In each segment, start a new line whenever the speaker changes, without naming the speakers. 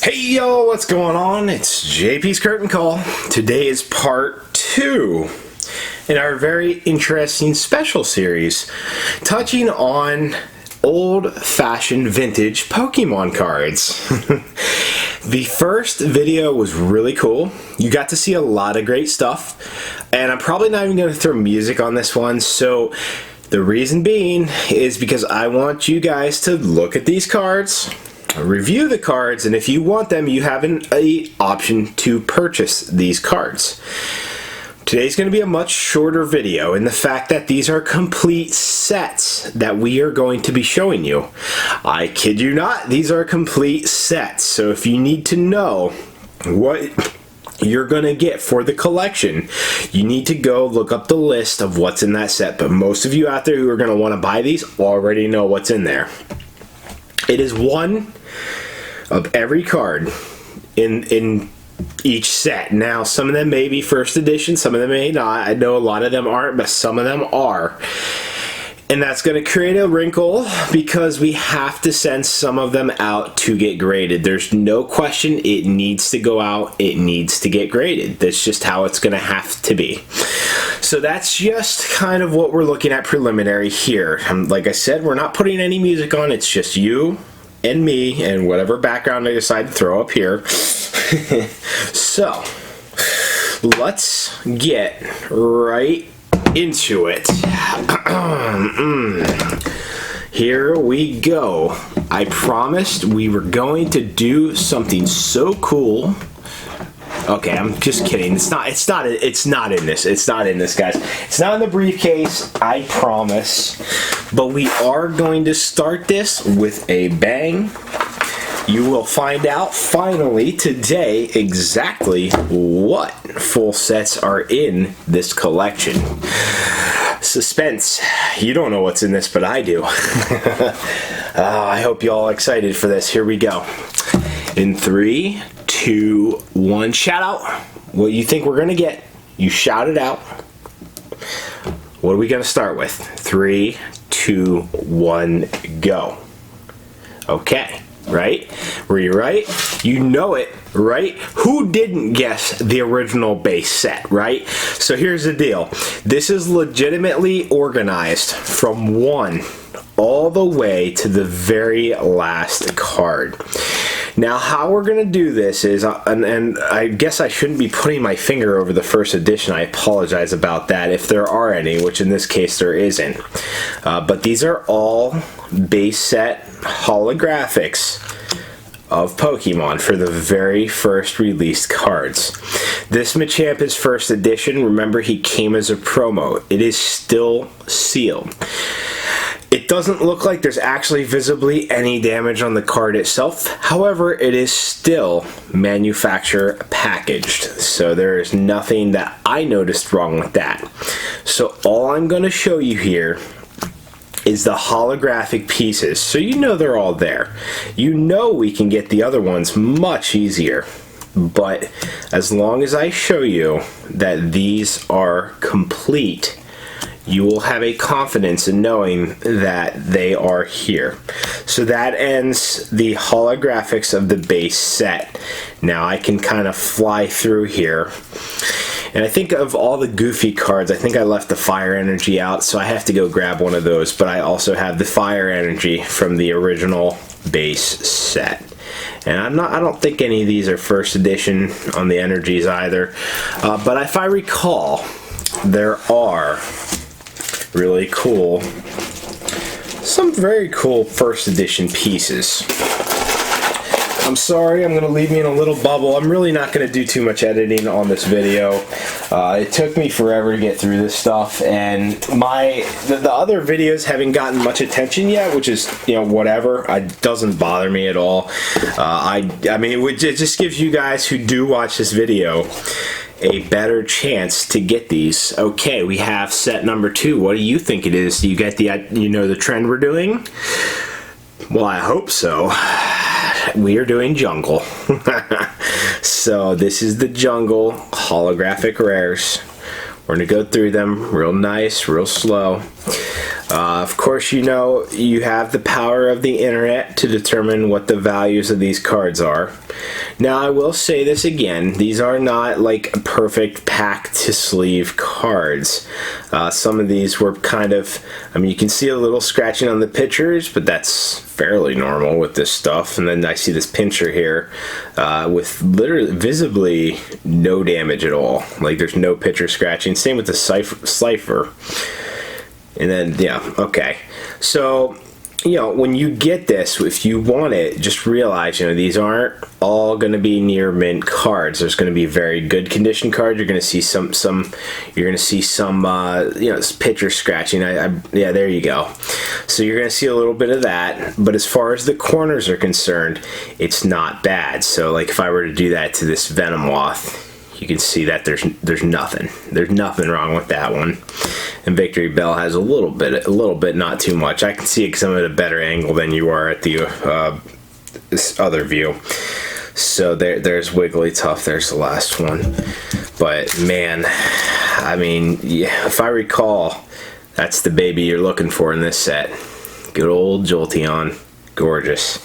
Hey yo, what's going on? It's JP's Curtain Call. Today is part 2 in our very interesting special series touching on old-fashioned vintage Pokemon cards. The first video was really cool. You got to see a lot of great stuff, and I'm probably not even going to throw music on this one, so the reason being is because I want you guys to look at these cards, review the cards, and if you want them, you have an option to purchase these cards. Today's going to be a much shorter video in the fact that these are complete sets that we are going to be showing you. I kid you not, these are complete sets. So if you need to know what you're going to get for the collection, you need to go look up the list of what's in that set. But most of you out there who are going to want to buy these already know what's in there. It is one of every card in each set. Now, some of them may be first edition, some of them may not. I know a lot of them aren't, but some of them are. And that's going to create a wrinkle because we have to send some of them out to get graded. There's no question it needs to go out. It needs to get graded. That's just how it's going to have to be. So that's just kind of what we're looking at preliminary here. Like I said, we're not putting any music on. It's just you and me and whatever background I decide to throw up here. So let's get right into it. Here we go. I promised we were going to do something so cool. Okay, I'm just kidding. It's not in this. It's not in this, guys. It's not in the briefcase, I promise. But we are going to start this with a bang. You will find out finally today exactly what full sets are in this collection. Suspense. You don't know what's in this, but I do. I hope you all are excited for this. Here we go. In 3, 2, 1, shout out what you think we're going to get. You shout it out. What are we going to start with? 3, 2, 1, go. Okay. Right? Were you right? You know it, right? Who didn't guess the original base set, right? So here's the deal. This is legitimately organized from 1 all the way to the very last card. Now, how we're going to do this is, and I guess I shouldn't be putting my finger over the first edition. I apologize about that if there are any, which in this case there isn't. But these are all base set holographics of Pokemon for the very first released cards. This Machamp is first edition. Remember, he came as a promo. It is still sealed. It doesn't look like there's actually visibly any damage on the card itself. However, it is still manufacturer packaged. So there is nothing that I noticed wrong with that. So all I'm going to show you here is the holographic pieces. So you know they're all there. You know we can get the other ones much easier. But as long as I show you that these are complete, you will have a confidence in knowing that they are here. So that ends the holographics of the base set. Now I can kind of fly through here. And I think of all the goofy cards, I think I left the fire energy out, so I have to go grab one of those. But I also have the fire energy from the original base set. And I don't think any of these are first edition on the energies either. But if I recall, there are really cool, some very cool first edition pieces. I'm sorry, I'm going to leave me in a little bubble. I'm really not going to do too much editing on this video. It took me forever to get through this stuff, and the other videos haven't gotten much attention yet, which is, you know, whatever. It doesn't bother me at all. I mean, it just gives you guys who do watch this video a better chance to get these. Okay, we have set number 2. What do you think it is? Do you get the trend we're doing? Well, I hope so. We are doing jungle. So this is the jungle holographic rares. We're gonna go through them real nice, real slow. Of course, you know you have the power of the internet to determine what the values of these cards are. Now, I will say this again, these are not like perfect pack to sleeve cards. Some of these were kind of, I mean, you can see a little scratching on the pictures, but that's fairly normal with this stuff. And then I see this pincher here with literally visibly no damage at all. Like there's no picture scratching. Same with the cipher. And then, yeah, okay. So, you know, when you get this, if you want it, just realize, you know, these aren't all going to be near mint cards. There's going to be very good condition cards. You're going to see some you're going to see some, you know, picture scratching. Yeah, there you go. So you're going to see a little bit of that. But as far as the corners are concerned, it's not bad. So, like, if I were to do that to this Venomoth, you can see that there's nothing wrong with that one. And Victory Bell has a little bit, not too much. I can see it because I'm at a better angle than you are at the this other view. So there's Wigglytuff. There's the last one. But man, I mean, yeah, if I recall, that's the baby you're looking for in this set. Good old Jolteon, gorgeous,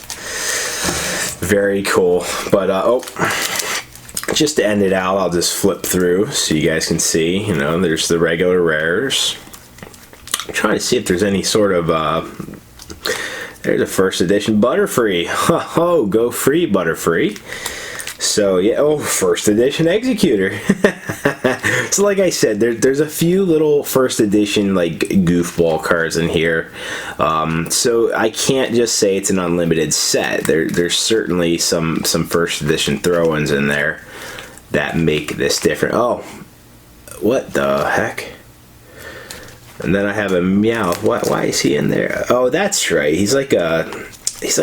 very cool. But just to end it out, I'll just flip through so you guys can see, you know, there's the regular rares. I'm trying to see if there's any sort of, there's a first edition Butterfree. Oh, go free Butterfree. So, yeah, oh, first edition Executor. So, like I said, there's a few little first edition, like, goofball cards in here. So, I can't just say it's an unlimited set. There's certainly some first edition throw-ins in there that make this different. Oh, what the heck? And then I have a Meowth. Why is he in there? Oh, that's right. He's like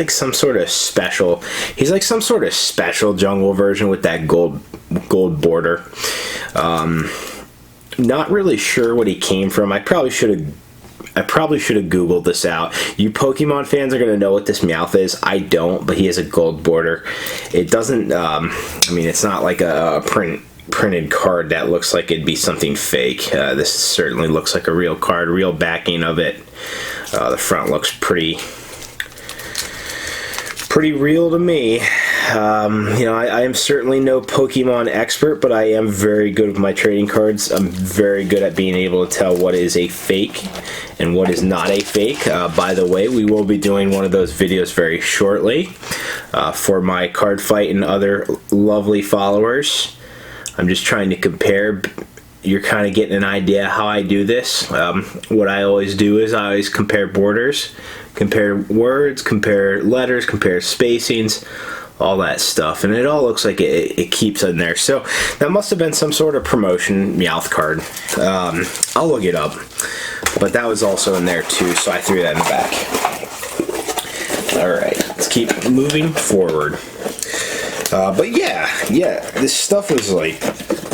some sort of special. He's like some sort of special jungle version with that gold border. Not really sure what he came from. I probably should have Googled this out. You Pokemon fans are going to know what this Meowth is. I don't, but he has a gold border. It doesn't, I mean, it's not like a printed card that looks like it'd be something fake. This certainly looks like a real card, real backing of it. The front looks pretty real to me. You know, I am certainly no Pokemon expert, but I am very good with my trading cards. I'm very good at being able to tell what is a fake and what is not a fake. By the way, we will be doing one of those videos very shortly for my card fight and other lovely followers. I'm just trying to compare. You're kind of getting an idea how I do this. What I always do is I always compare borders, compare words, compare letters, compare spacings, all that stuff, and it all looks like it keeps in there. So that must have been some sort of promotion Meowth card. I'll look it up, but that was also in there too, so I threw that in the back. Alright, let's keep moving forward. But yeah, this stuff was like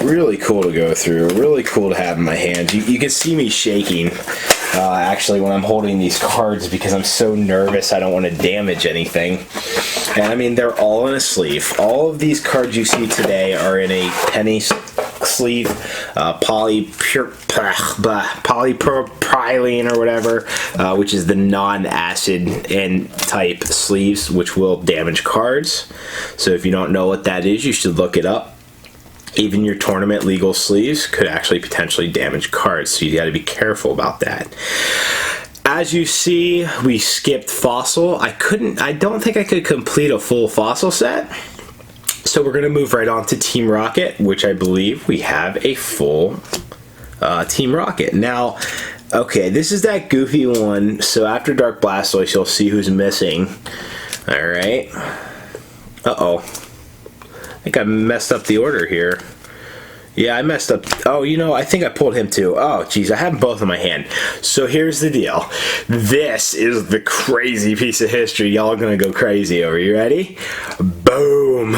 really cool to go through, really cool to have in my hands. You can see me shaking actually when I'm holding these cards because I'm so nervous I don't want to damage anything. And I mean, they're all in a sleeve. All of these cards you see today are in a penny sleeve, polypropylene or whatever, which is the non-acid and type sleeves, which will damage cards. So if you don't know what that is, you should look it up. Even your tournament legal sleeves could actually potentially damage cards, so you got to be careful about that. As you see, we skipped Fossil. I don't think I could complete a full Fossil set. So we're going to move right on to Team Rocket, which I believe we have a full Team Rocket. Now, okay, this is that goofy one. So after Dark Blastoise, you'll see who's missing. Alright. Uh-oh. I think I messed up the order here. Yeah, I messed up. Oh, you know, I think I pulled him too. Oh, geez, I have them both in my hand. So here's the deal. This is the crazy piece of history y'all are going to go crazy over. You ready? Boom.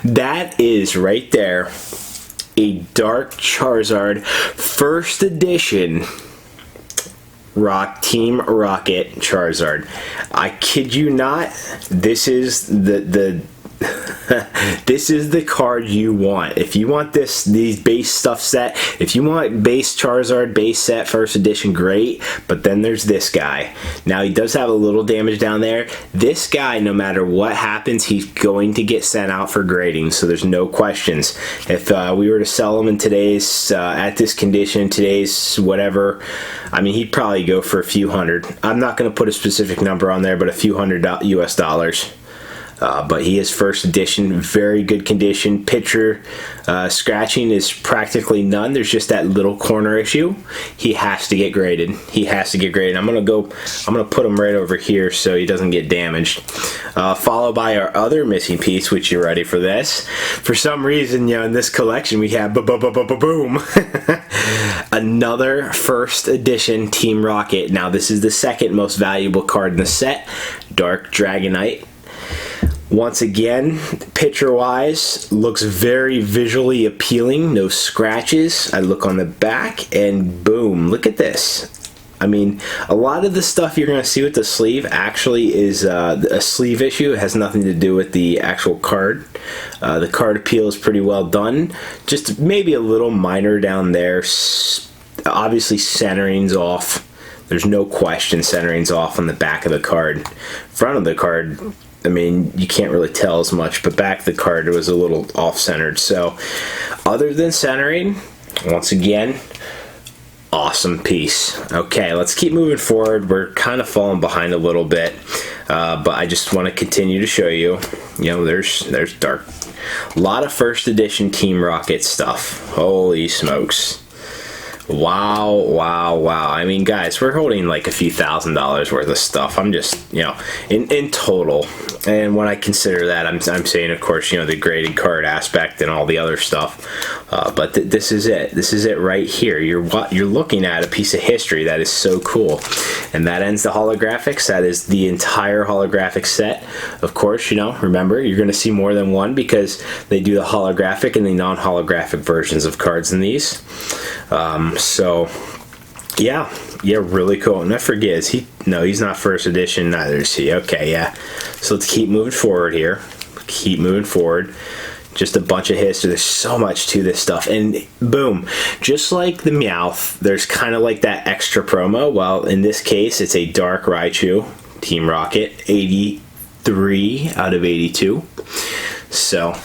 That is right there a Dark Charizard first edition Team Rocket Charizard. I kid you not, this is the This is the card you want. If you want these base stuff set, if you want base Charizard, base set, first edition, great. But then there's this guy. Now he does have a little damage down there. This guy, no matter what happens, he's going to get sent out for grading, so there's no questions. If we were to sell him in today's, at this condition, today's whatever, I mean, he'd probably go for a few hundred. I'm not going to put a specific number on there, but a few hundred US dollars. But he is first edition, very good condition. Picture scratching is practically none. There's just that little corner issue. He has to get graded. He has to get graded. I'm gonna put him right over here so he doesn't get damaged. Followed by our other missing piece, which you're ready for this. For some reason, you know, in this collection we have boom. Another first edition Team Rocket. Now this is the second most valuable card in the set, Dark Dragonite. Once again, picture-wise, looks very visually appealing. No scratches. I look on the back, and boom, look at this. I mean, a lot of the stuff you're going to see with the sleeve actually is a sleeve issue. It has nothing to do with the actual card. The card appeal is pretty well done. Just maybe a little minor down there. Obviously, centering's off. There's no question centering's off on the back of the card. Front of the card, I mean, you can't really tell as much, but back of the card it was a little off-centered. So, other than centering, once again, awesome piece. Okay, let's keep moving forward. We're kind of falling behind a little bit, but I just want to continue to show you. You know, there's Dark. A lot of first edition Team Rocket stuff. Holy smokes. Wow, wow, wow. I mean, guys, we're holding like a few $1,000s worth of stuff. I'm just, you know, in total. And when I consider that, I'm saying, of course, you know, the graded card aspect and all the other stuff. But this is it. This is it right here. You're looking at a piece of history that is so cool. And that ends the holographics. That is the entire holographic set. Of course, you know, remember, you're going to see more than one because they do the holographic and the non-holographic versions of cards in these. So yeah, really cool. And I forget, he's not first edition, neither is he. Okay, yeah. So let's keep moving forward here. Keep moving forward. Just a bunch of history. There's so much to this stuff. And boom, just like the Meowth, there's kind of like that extra promo. Well, in this case, it's a Dark Raichu, Team Rocket, 83 out of 82. So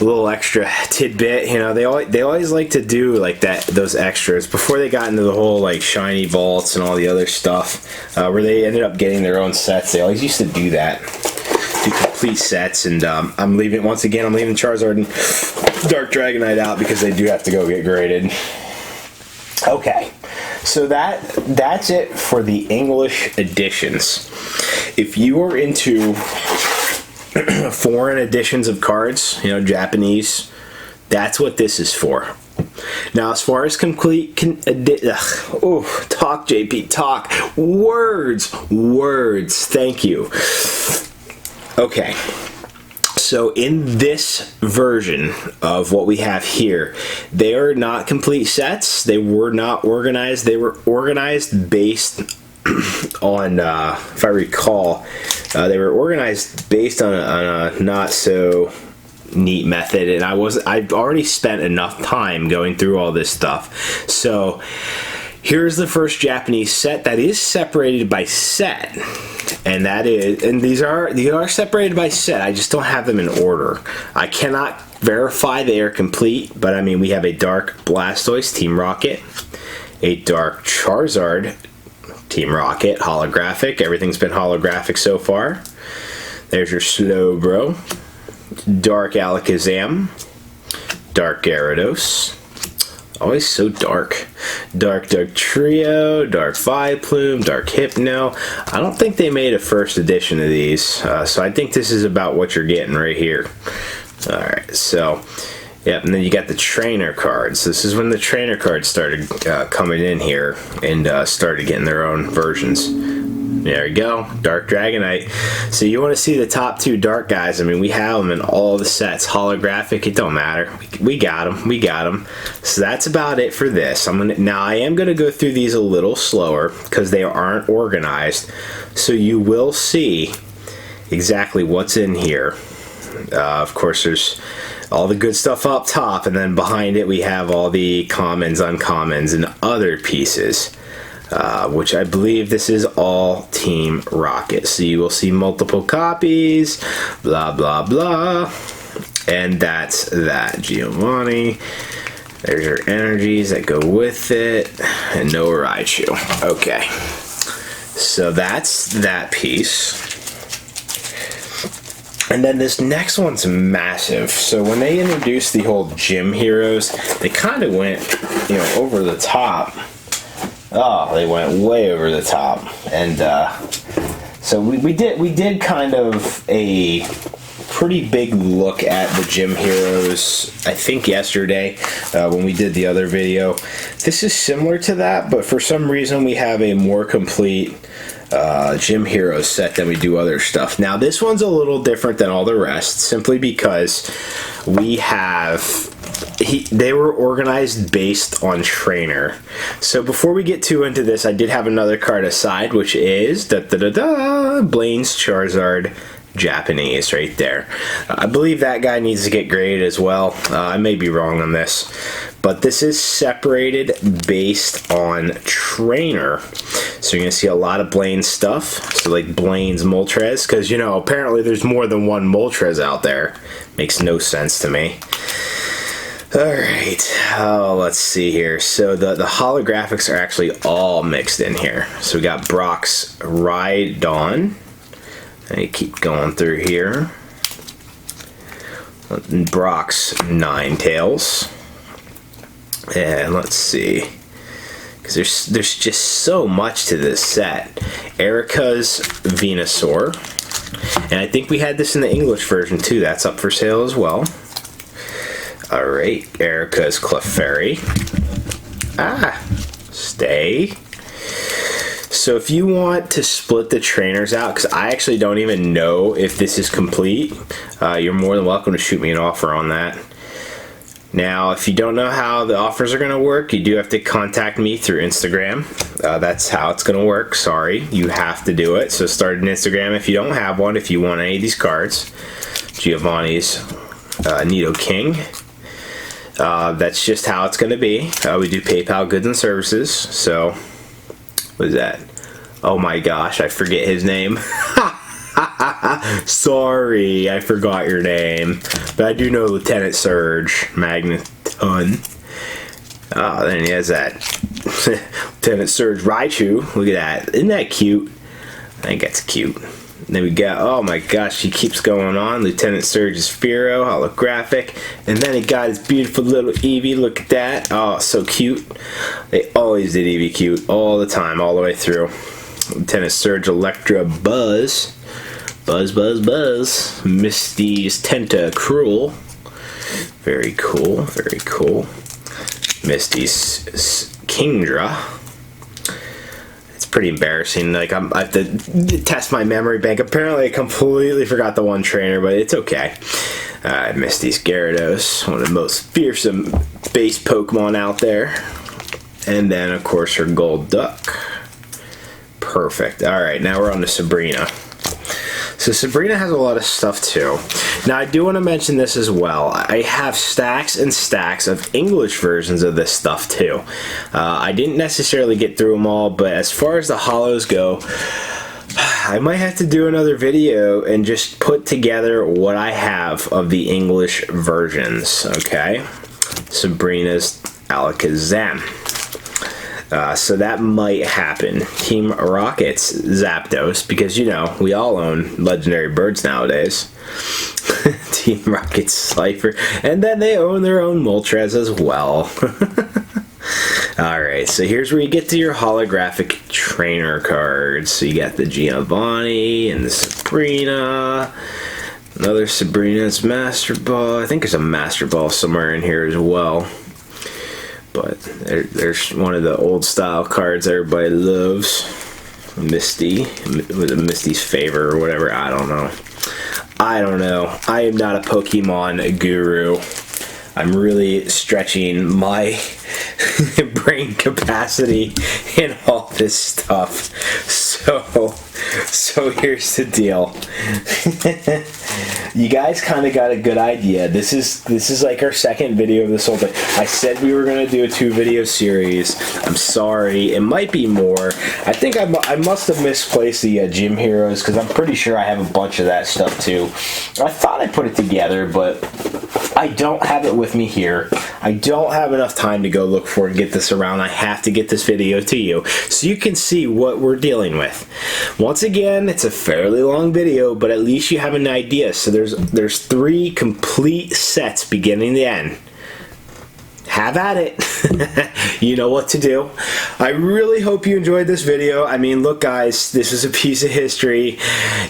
a little extra tidbit, you know, they always like to do like those extras before they got into the whole like shiny vaults and all the other stuff, where they ended up getting their own sets. They always used to do that, do complete sets. And I'm leaving Charizard and Dark Dragonite out because they do have to go get graded. Okay, so that's it for the English editions. If you are into foreign editions of cards, you know, Japanese, that's what this is for. Now, as far as complete talk, JP, talk, words, thank you. Okay, so in this version of what we have here, they are not complete sets. They were not organized. They were organized based on, if I recall, they were organized based on a not so neat method, and I've already spent enough time going through all this stuff. So here's the first Japanese set that is separated by set, and these are separated by set. I just don't have them in order. I cannot verify they are complete, but I mean, we have a Dark Blastoise, Team Rocket, a Dark Charizard, Team Rocket, holographic. Everything's been holographic so far. There's your Slowbro, Dark Alakazam, Dark Gyarados. Always so dark. Dark Trio, Dark Vileplume, Dark Hypno. I don't think they made a first edition of these, so I think this is about what you're getting right here. Alright, so yep, and then you got the trainer cards. This is when the trainer cards started coming in here and started getting their own versions. There we go, Dark Dragonite. So you want to see the top two dark guys. I mean, we have them in all the sets. Holographic, it don't matter. We got them. So that's about it for this. Now I am going to go through these a little slower because they aren't organized. So you will see exactly what's in here. Of course, there's all the good stuff up top, and then behind it we have all the commons, uncommons, and other pieces. Which I believe this is all Team Rocket. So you will see multiple copies, blah, blah, blah. And that's that. Giovanni. There's your energies that go with it. And no Raichu. Okay. So that's that piece. And then this next one's massive. So when they introduced the whole gym heroes, they kind of went, over the top. Oh, they went way over the top. And so we did kind of a pretty big look at the gym heroes, I think yesterday, when we did the other video. This is similar to that, but for some reason we have a more complete gym heroes set than we do other stuff. Now this one's a little different than all the rest, simply because we have they were organized based on trainer. So before we get too into this, I did have another card aside, which is Blaine's Charizard Japanese right there. I believe that guy needs to get graded as well. I may be wrong on this, but this is separated based on trainer. So you're gonna see a lot of Blaine stuff. So like Blaine's Moltres, because apparently there's more than one Moltres out there. Makes no sense to me. Alright, let's see here. So the holographics are actually all mixed in here. So we got Brock's Rhydon. And you keep going through here. Brock's Ninetales. And let's see. Because there's just so much to this set. Erica's Venusaur. And I think we had this in the English version too. That's up for sale as well. Alright, Erica's Clefairy. Stay. So if you want to split the trainers out, because I actually don't even know if this is complete, you're more than welcome to shoot me an offer on that. Now, if you don't know how the offers are going to work, you do have to contact me through Instagram. That's how it's going to work. Sorry, you have to do it. So start an Instagram if you don't have one, if you want any of these cards. Giovanni's Nidoking. That's just how it's going to be. We do PayPal goods and services. So, what is that? Oh my gosh, I forget his name. Sorry, I forgot your name. But I do know Lieutenant Surge Magneton. Oh, then he has that Lieutenant Surge Raichu. Look at that. Isn't that cute? I think that's cute. Then we got, oh my gosh, she keeps going on. Lieutenant Surge's Pharaoh, holographic. And then he got his beautiful little Eevee. Look at that. Oh, so cute. They always did Eevee cute all the time, all the way through. Lieutenant Surge Electra Buzz. Buzz, Buzz, Buzz. Misty's Tentacruel. Very cool, very cool. Misty's Kingdra. Pretty embarrassing. Like I have to test my memory bank. Apparently I completely forgot the one trainer, but it's okay. I missed these Gyarados, one of the most fearsome base Pokemon out there. And then of course her Gold Duck. Perfect. Alright, now we're on to Sabrina. So Sabrina has a lot of stuff too. Now I do want to mention this as well. I have stacks and stacks of English versions of this stuff too. I didn't necessarily get through them all, but as far as the holos go, I might have to do another video and just put together what I have of the English versions, okay? Sabrina's Alakazam. So that might happen. Team Rocket's Zapdos, because we all own legendary birds nowadays. Team Rocket's Slifer, and then they own their own Moltres as well. Alright, so here's where you get to your holographic trainer cards. So you got the Giovanni and the Sabrina. Another Sabrina's Master Ball. I think there's a Master Ball somewhere in here as well. But there's one of the old style cards everybody loves. Misty. Was it Misty's Favor or whatever? I don't know. I am not a Pokemon guru. I'm really stretching my brain capacity in all this stuff. So here's the deal. you guys kind of got a good idea. This is like our second video of this whole thing. I said we were going to do a 2-video series. I'm sorry. It might be more. I think I must have misplaced the Gym Heroes, because I'm pretty sure I have a bunch of that stuff too. I thought I put it together, but I don't have it with me here. I don't have enough time to go look for it and get this around. I have to get this video to you so you can see what we're dealing with. Once again, it's a fairly long video, but at least you have an idea. So there's 3 complete sets beginning to end. Have at it. You know what to do. I really hope you enjoyed this video. I mean, look guys, this is a piece of history.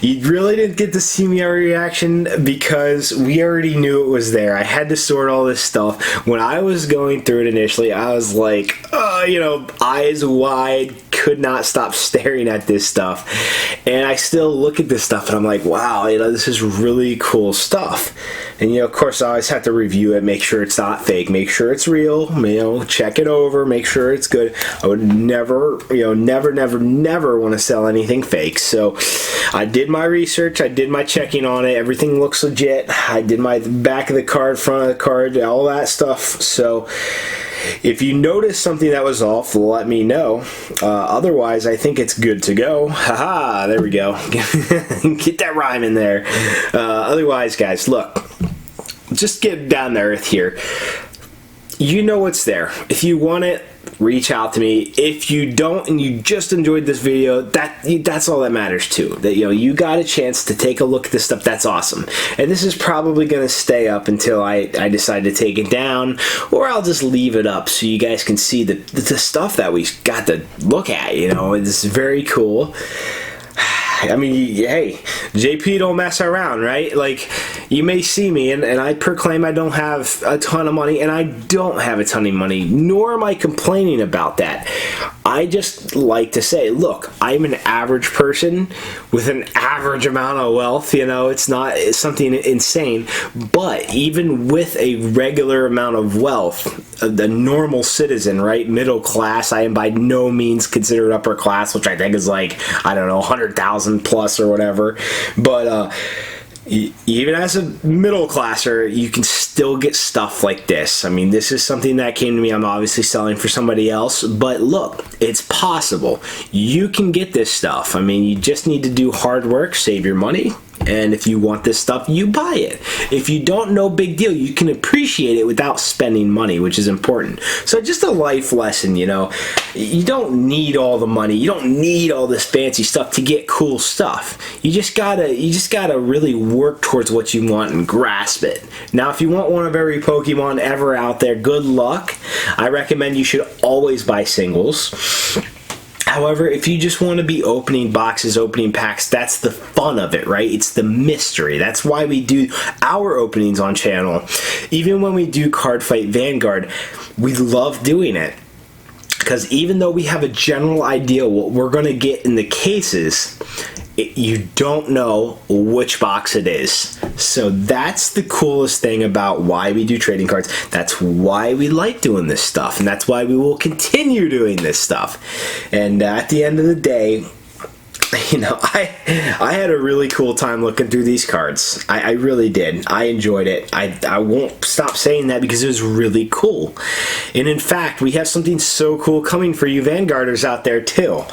You really didn't get to see my reaction because we already knew it was there. I had to sort all this stuff. When I was going through it initially, I was like, you know, eyes wide, could not stop staring at this stuff. And I still look at this stuff and I'm like, wow, you know, this is really cool stuff. And, you know, of course, I always have to review it, make sure it's not fake, make sure it's real, you know, check it over, make sure it's good. I would never, you know, never want to sell anything fake. So I did my research, I did my checking on it, everything looks legit. I did my back of the card, front of the card, all that stuff. So if you notice something that was off, let me know. Otherwise, I think it's good to go. Haha, there we go. Get that rhyme in there. Otherwise, guys, look. Just get down to earth here. You know what's there. If you want it, reach out to me. If you don't and you just enjoyed this video, that's all that matters too. That, you know, you got a chance to take a look at this stuff. That's awesome. And this is probably going to stay up until I decide to take it down, or I'll just leave it up so you guys can see the stuff that we got to look at. You know, it's very cool. I mean, hey, JP don't mess around, right? Like, you may see me, and I proclaim I don't have a ton of money, and I don't have a ton of money, nor am I complaining about that. I just like to say, look, I'm an average person with an average amount of wealth, you know, it's something insane, but even with a regular amount of wealth, the normal citizen, right, middle class, I am by no means considered upper class, which I think is like, I don't know, 100,000 plus or whatever, but even as a middle classer, you can still get stuff like this. I mean, this is something that came to me. I'm obviously selling for somebody else, but look, it's possible. You can get this stuff. I mean, you just need to do hard work, save your money, and if you want this stuff, you buy it. If you don't, no big deal. You can appreciate it without spending money, which is important. So just a life lesson, you know. You don't need all the money. You don't need all this fancy stuff to get cool stuff. You just gotta really work towards what you want and grasp it. Now, if you want one of every Pokemon ever out there, good luck. I recommend you should always buy singles. However, if you just want to be opening boxes, opening packs, that's the fun of it, right? It's the mystery. That's why we do our openings on channel. Even when we do Card Fight Vanguard, we love doing it. Because even though we have a general idea what we're going to get in the cases, you don't know which box it is. So that's the coolest thing about why we do trading cards. That's why we like doing this stuff, and that's why we will continue doing this stuff. And at the end of the day, you know, I had a really cool time looking through these cards. I really did. I enjoyed it. I won't stop saying that because it was really cool. And in fact, we have something so cool coming for you Vanguarders out there too.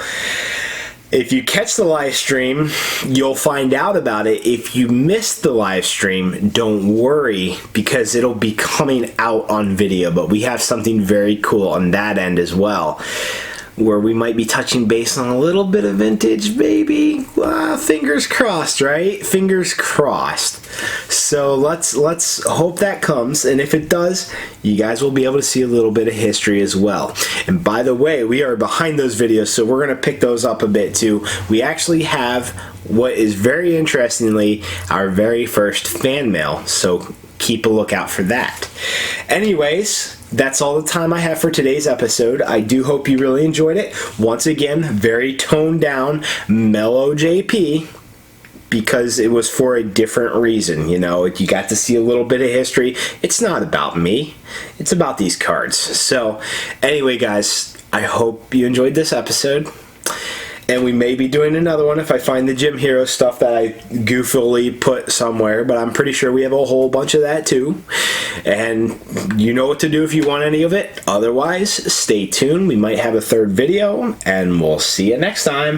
If you catch the live stream, you'll find out about it. If you missed the live stream, don't worry, because it'll be coming out on video. But we have something very cool on that end as well, where we might be touching base on a little bit of vintage, maybe. Fingers crossed, right? Fingers crossed. So let's hope that comes, and if it does, you guys will be able to see a little bit of history as well. And by the way, we are behind those videos, so we're going to pick those up a bit too. We actually have what is very interestingly our very first fan mail, so keep a lookout for that. Anyways, that's all the time I have for today's episode. I do hope you really enjoyed it. Once again, very toned down, mellow JP, because it was for a different reason. You know, you got to see a little bit of history. It's not about me. It's about these cards. So, anyway, guys, I hope you enjoyed this episode. And we may be doing another one if I find the Gym Hero stuff that I goofily put somewhere, but I'm pretty sure we have a whole bunch of that too. And you know what to do if you want any of it. Otherwise, stay tuned. We might have a third video, and we'll see you next time.